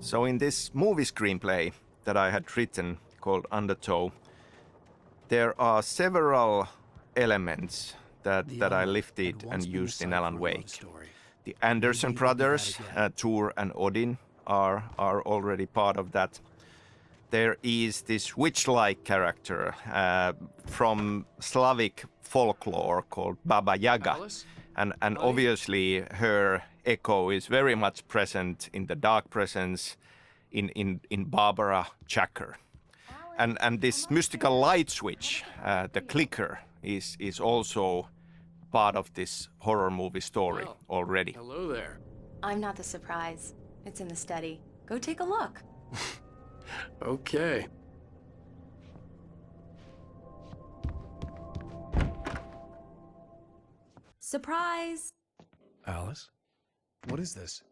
So in this movie screenplay that I had written called Undertow, there are several elements that I lifted and used in Alan Wake. The Anderson brothers, Tor and Odin, are already part of that. There is this witch-like character from Slavic folklore called Baba Yaga. And obviously her echo is very much present in the Dark Presence, in Barbara Chacker. And this mystical light switch, the clicker, is also part of this horror movie story already. Hello there. I'm not the surprise. It's in the study. Go take a look. Okay. Surprise! Alice? What is this?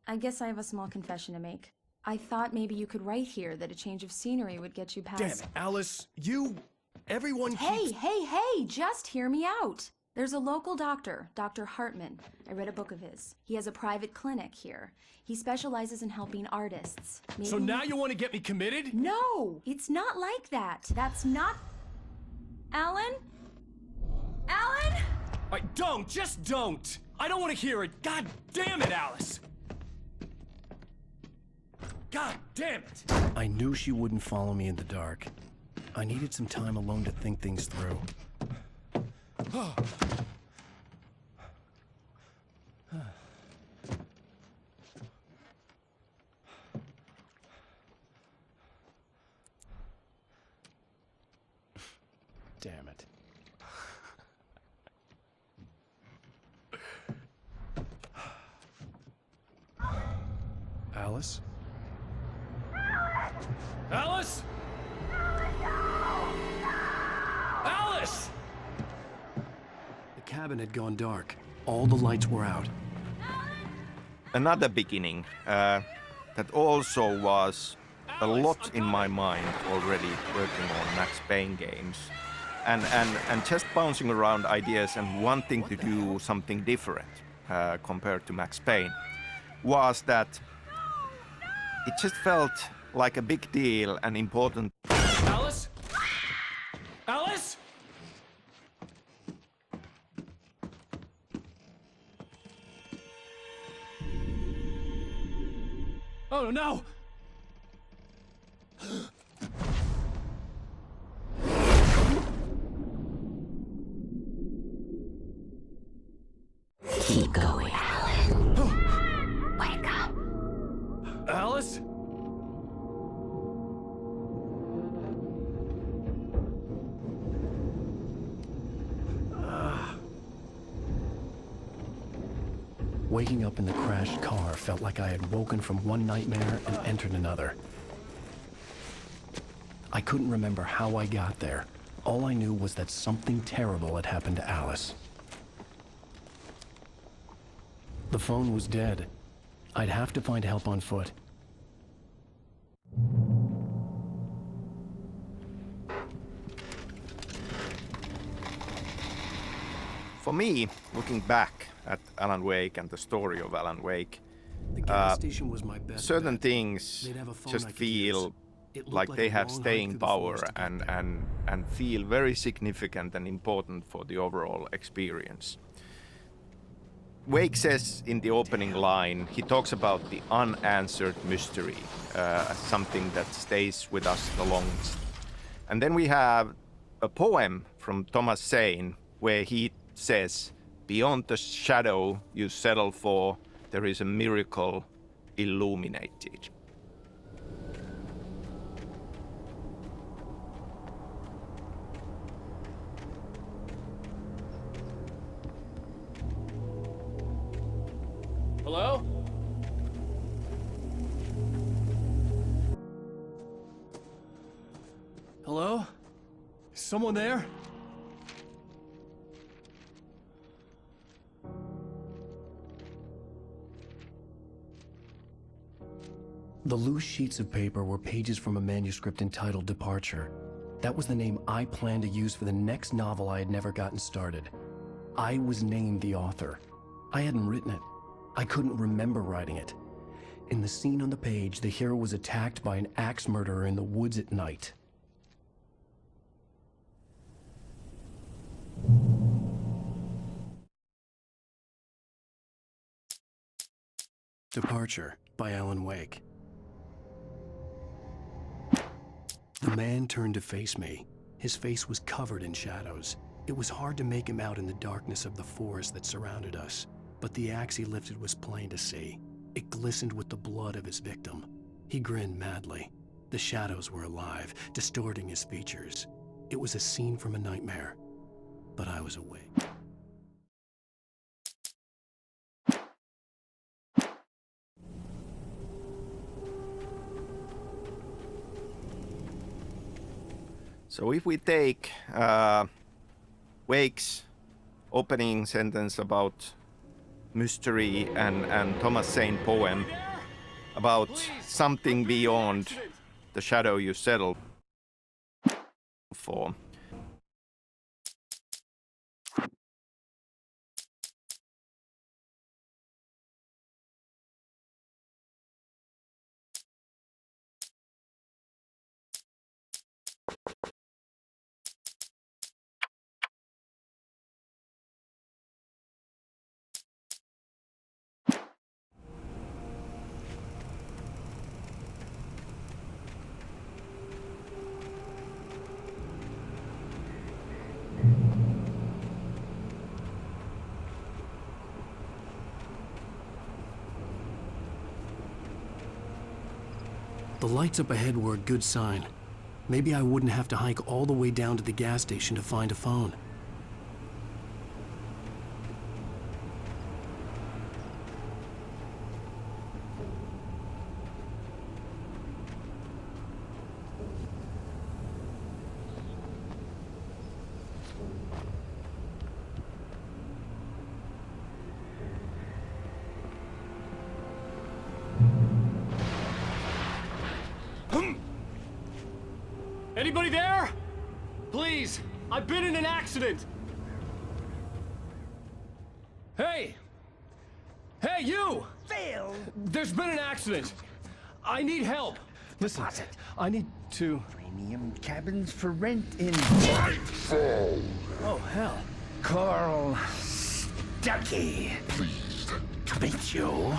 I guess I have a small confession to make. I thought maybe you could write here that a change of scenery would get you past— Damn it, Alice! Everyone keeps— Hey, just hear me out! There's a local doctor, Dr. Hartman. I read a book of his. He has a private clinic here. He specializes in helping artists. Maybe... So now you want to get me committed? No! It's not like that. That's not... Alan? Alan? Just don't! I don't want to hear it! God damn it, Alice! God damn it! I knew she wouldn't follow me in the dark. I needed some time alone to think things through. Damn it. Alice? Alice? Alice! The cabin had gone dark. All the lights were out. Another beginning that also was a lot in my mind already working on Max Payne games and just bouncing around ideas and wanting to do something different compared to Max Payne was that it just felt like a big deal and important. Alice? Alice? Oh no! Keep going, Alan. Wake up. Alice? Waking up in the crashed car felt like I had woken from one nightmare and entered another. I couldn't remember how I got there. All I knew was that something terrible had happened to Alice. The phone was dead. I'd have to find help on foot. For me, looking back at Alan Wake and the story of Alan Wake, The gas station was my best certain bet. things They'd have a phone just I could feel use. It looked like they a have long hike staying through the power forest to get and, there. and feel very significant and important for the overall experience. Wake says in the opening line, he talks about the unanswered mystery as something that stays with us the longest. And then we have a poem from Thomas Zane where he says, "Beyond the shadow you settle for, there is a miracle illuminated." Hello? Hello? Is someone there? The loose sheets of paper were pages from a manuscript entitled Departure. That was the name I planned to use for the next novel I had never gotten started. I was named the author. I hadn't written it. I couldn't remember writing it. In the scene on the page, the hero was attacked by an axe murderer in the woods at night. Departure by Alan Wake. The man turned to face me. His face was covered in shadows. It was hard to make him out in the darkness of the forest that surrounded us, but the axe he lifted was plain to see. It glistened with the blood of his victim. He grinned madly. The shadows were alive, distorting his features. It was a scene from a nightmare, but I was awake. So if we take Wake's opening sentence about mystery and Thomas Saint poem about something beyond the shadow you settle for. The lights up ahead were a good sign. Maybe I wouldn't have to hike all the way down to the gas station to find a phone. Anybody there? Please, I've been in an accident. Hey! Hey, you! Phil! There's been an accident. I need help. Listen, I need to... Premium cabins for rent in... Oh, hell. Carl Stuckey. Pleased To meet you.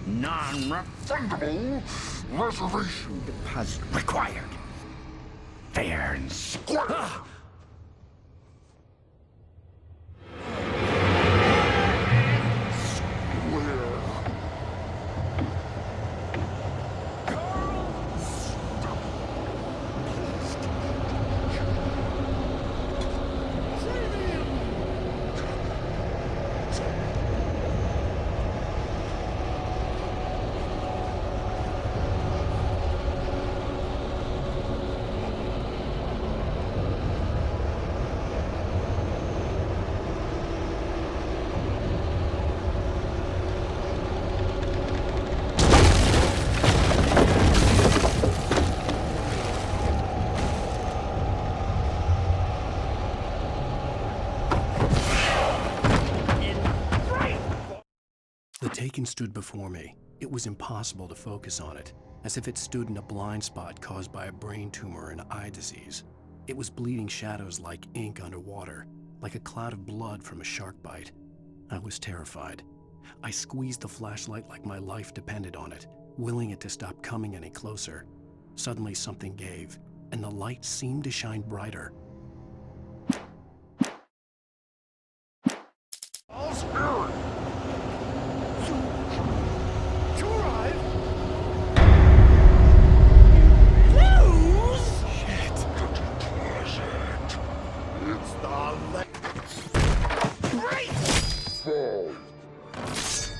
Non-refundable reservation deposit required. Fair and square. The Taken stood before me. It was impossible to focus on it, as if it stood in a blind spot caused by a brain tumor and eye disease. It was bleeding shadows like ink underwater, like a cloud of blood from a shark bite. I was terrified. I squeezed the flashlight like my life depended on it, willing it to stop coming any closer. Suddenly something gave, and the light seemed to shine brighter.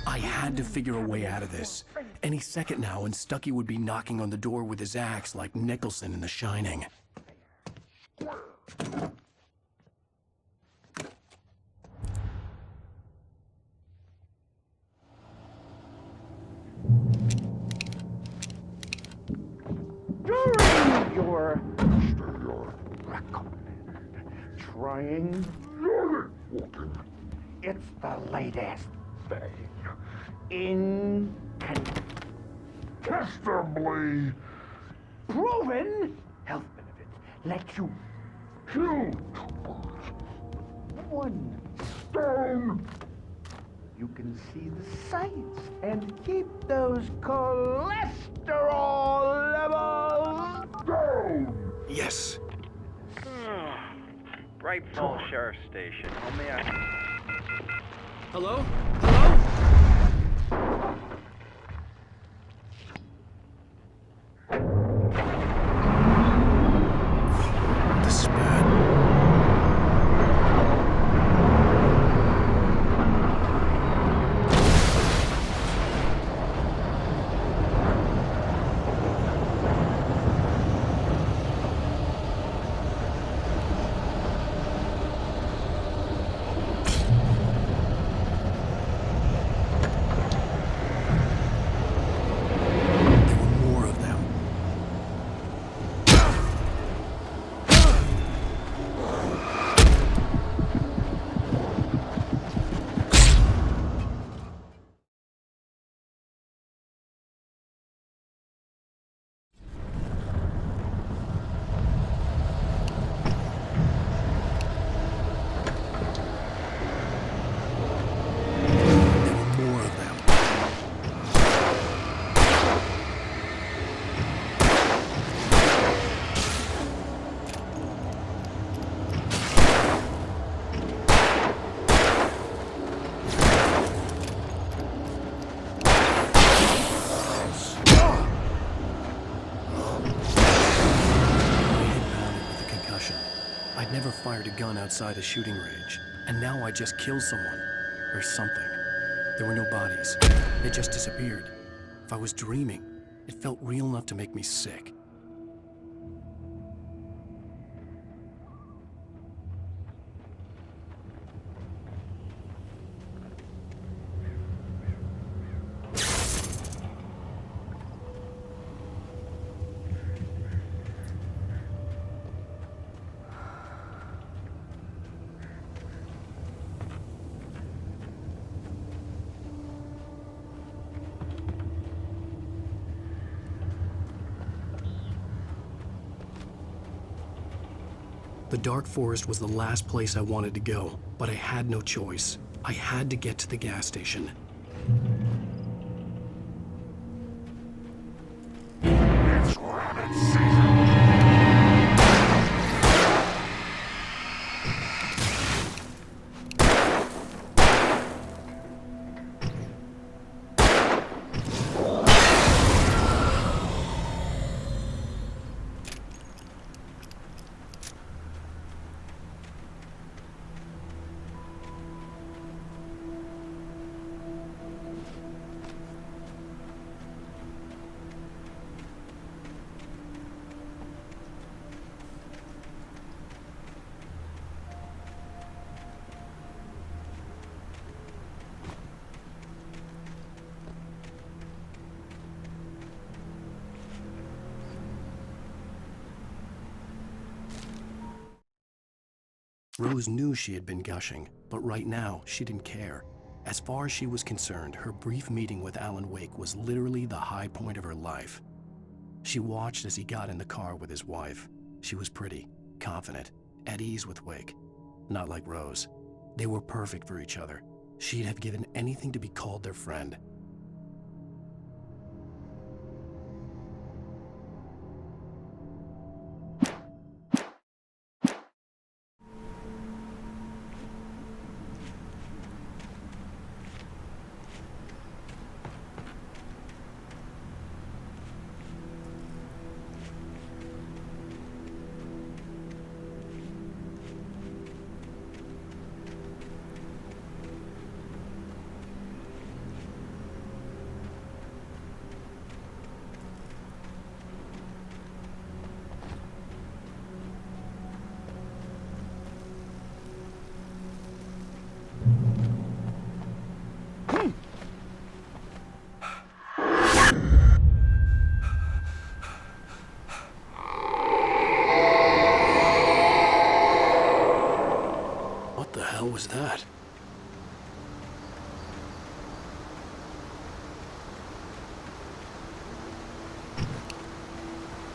I had to figure a way out of this. Any second now, and Stuckey would be knocking on the door with his axe like Nicholson in The Shining. During your recommend trying it's the latest thing in demonstrably proven health benefit let you kill two birds with one stone. You can see the sights and keep those cholesterol levels down. Yes. Bright Falls Sheriff Station. How may I... Hello? Hello? This is bad. There were more of them. There were more of them. With a concussion. I'd never fired a gun outside a shooting range, and now I just killed someone. Or something. There were no bodies. They just disappeared. If I was dreaming, it felt real enough to make me sick. The dark forest was the last place I wanted to go, but I had no choice. I had to get to the gas station. It's rabbit season. Rose knew she had been gushing, but right now, she didn't care. As far as she was concerned, her brief meeting with Alan Wake was literally the high point of her life. She watched as he got in the car with his wife. She was pretty, confident, at ease with Wake. Not like Rose. They were perfect for each other. She'd have given anything to be called their friend.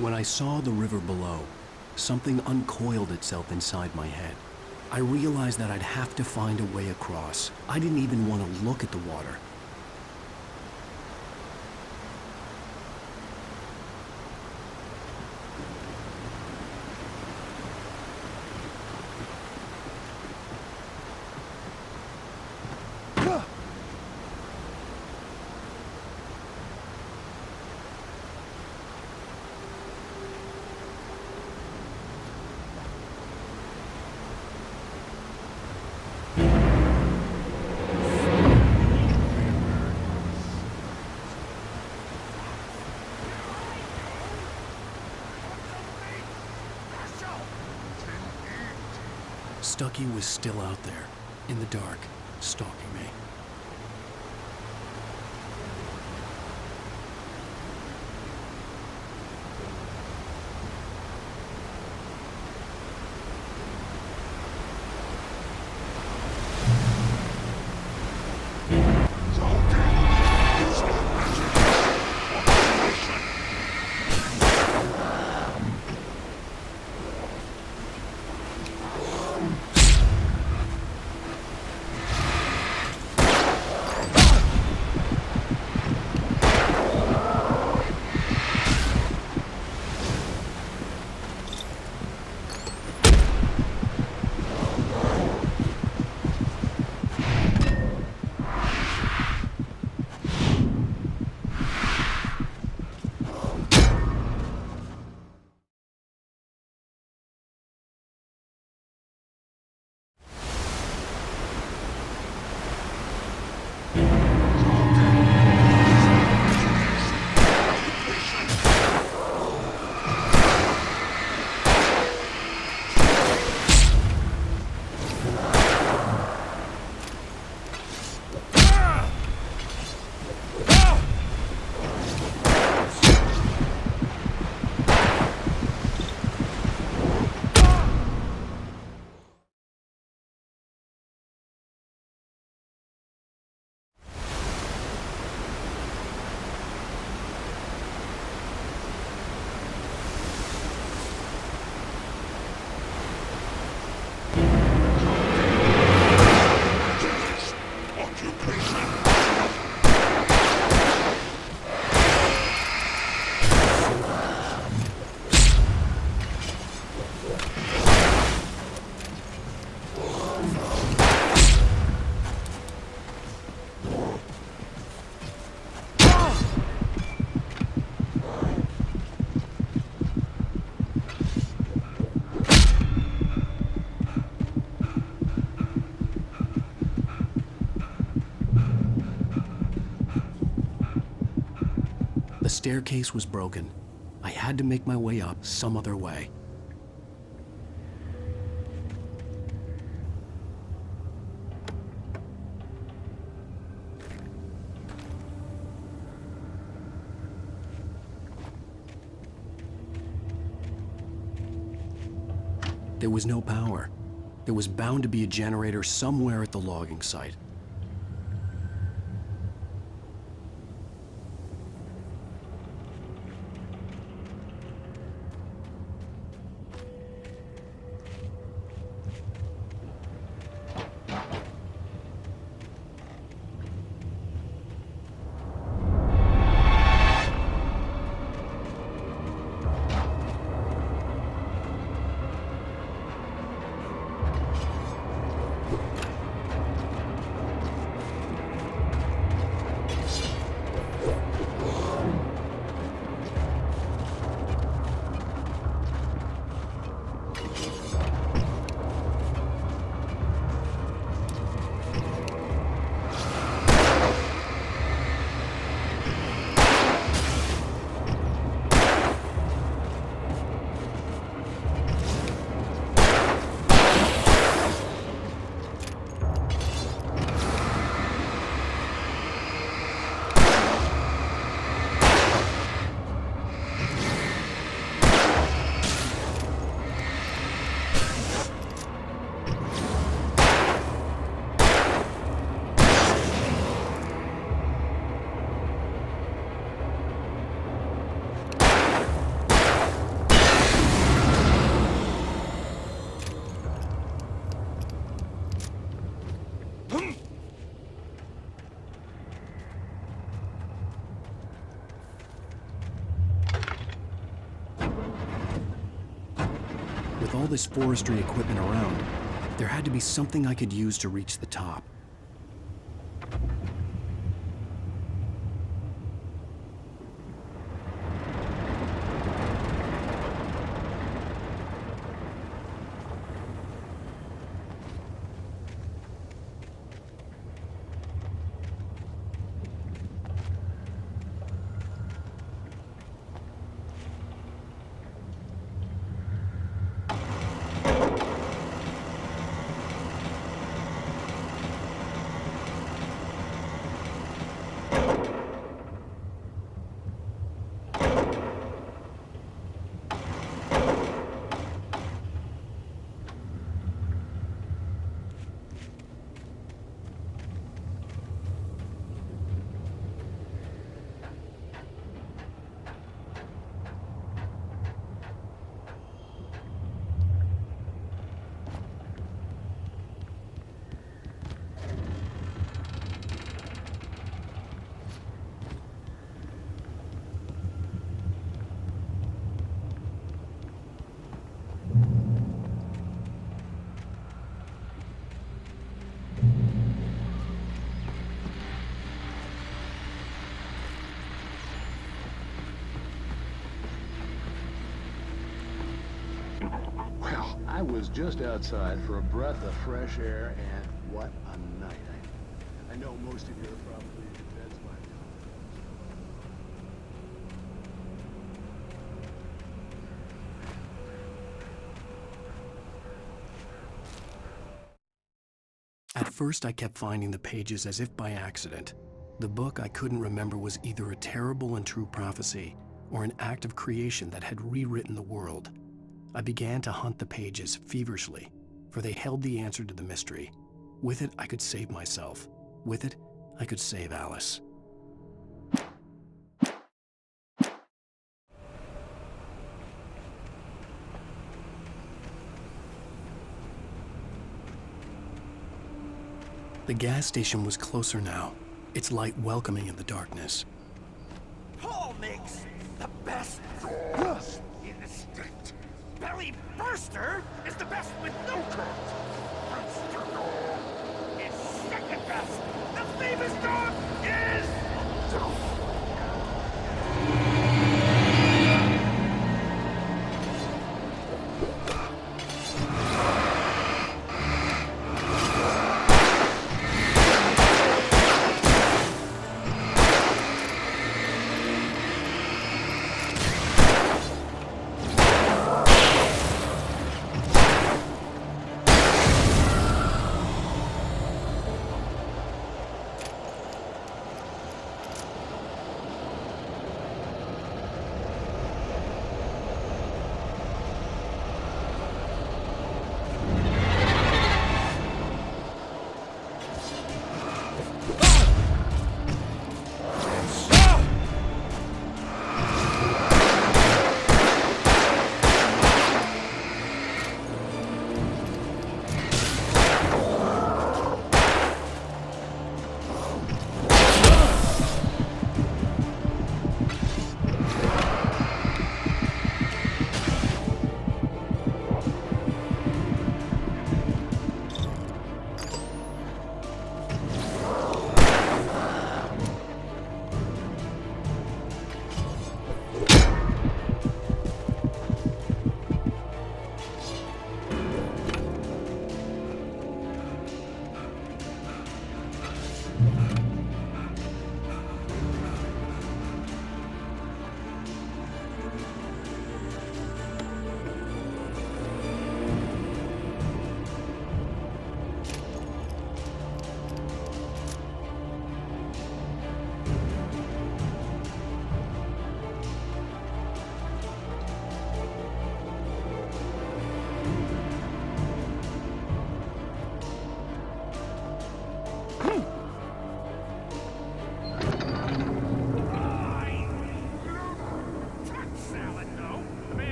When I saw the river below, something uncoiled itself inside my head. I realized that I'd have to find a way across. I didn't even want to look at the water. Stucky was still out there, in the dark, stalking me. The staircase was broken. I had to make my way up some other way. There was no power. There was bound to be a generator somewhere at the logging site. With all this forestry equipment around, there had to be something I could use to reach the top. Well, I was just outside for a breath of fresh air, and what a night. I know most of you are probably in beds by now. At first, I kept finding the pages as if by accident. The book I couldn't remember was either a terrible and true prophecy or an act of creation that had rewritten the world. I began to hunt the pages feverishly, for they held the answer to the mystery. With it, I could save myself. With it, I could save Alice. The gas station was closer now, its light welcoming in the darkness. Paul makes the best sauce in the state. Belly Burster is the best with no curls. Monster Dog is second best. The famous dog is...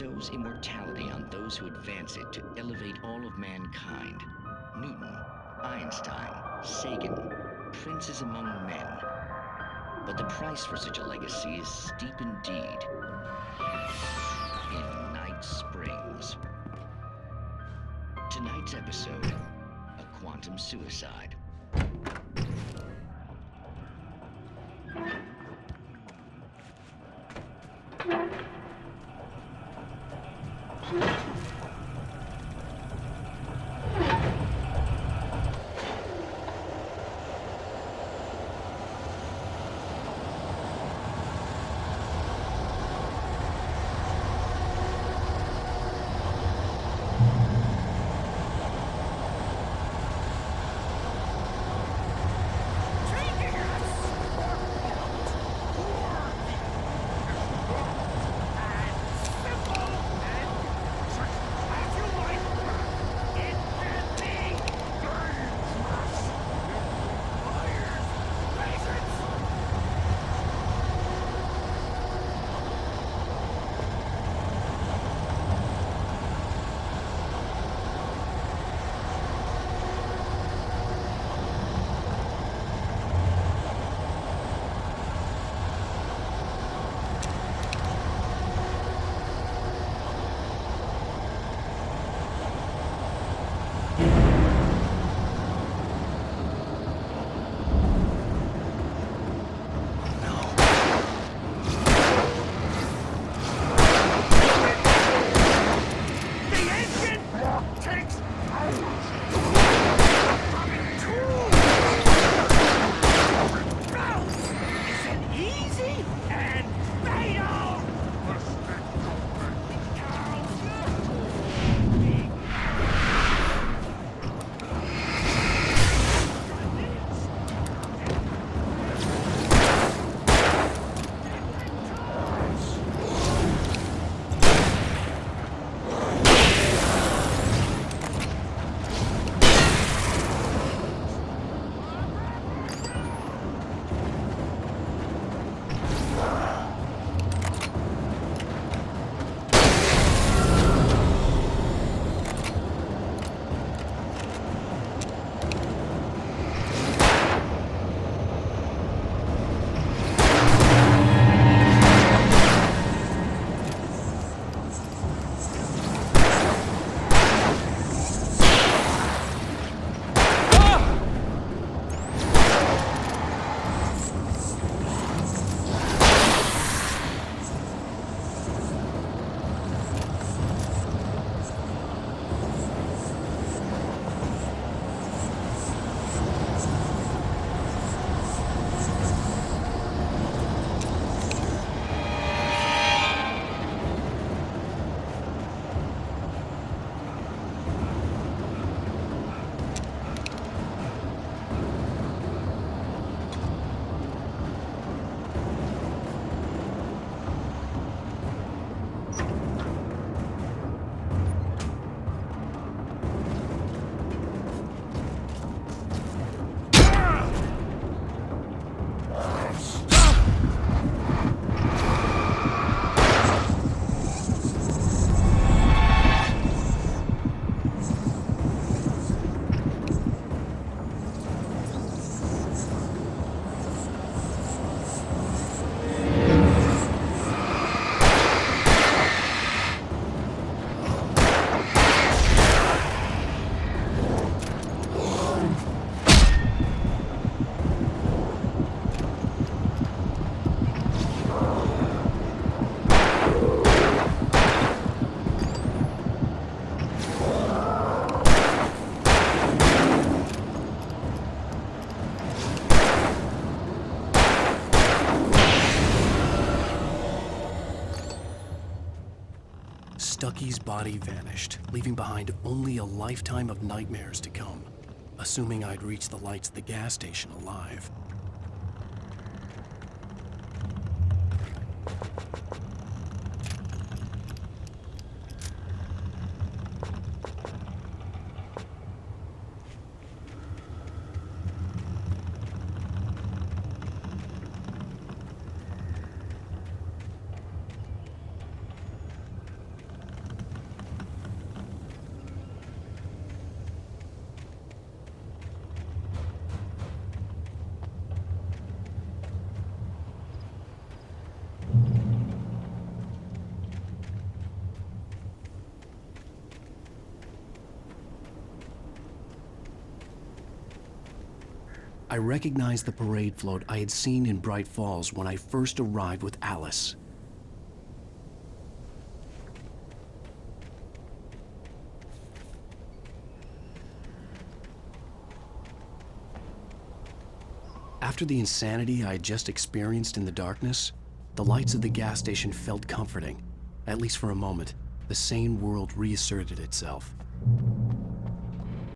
bestows immortality on those who advance it to elevate all of mankind. Newton, Einstein, Sagan, princes among men. But the price for such a legacy is steep indeed. In Night Springs. Tonight's episode, a quantum suicide. Stucky's body vanished, leaving behind only a lifetime of nightmares to come, assuming I'd reach the lights at the gas station alive. I recognized the parade float I had seen in Bright Falls when I first arrived with Alice. After the insanity I had just experienced in the darkness, the lights of the gas station felt comforting. At least for a moment, the sane world reasserted itself.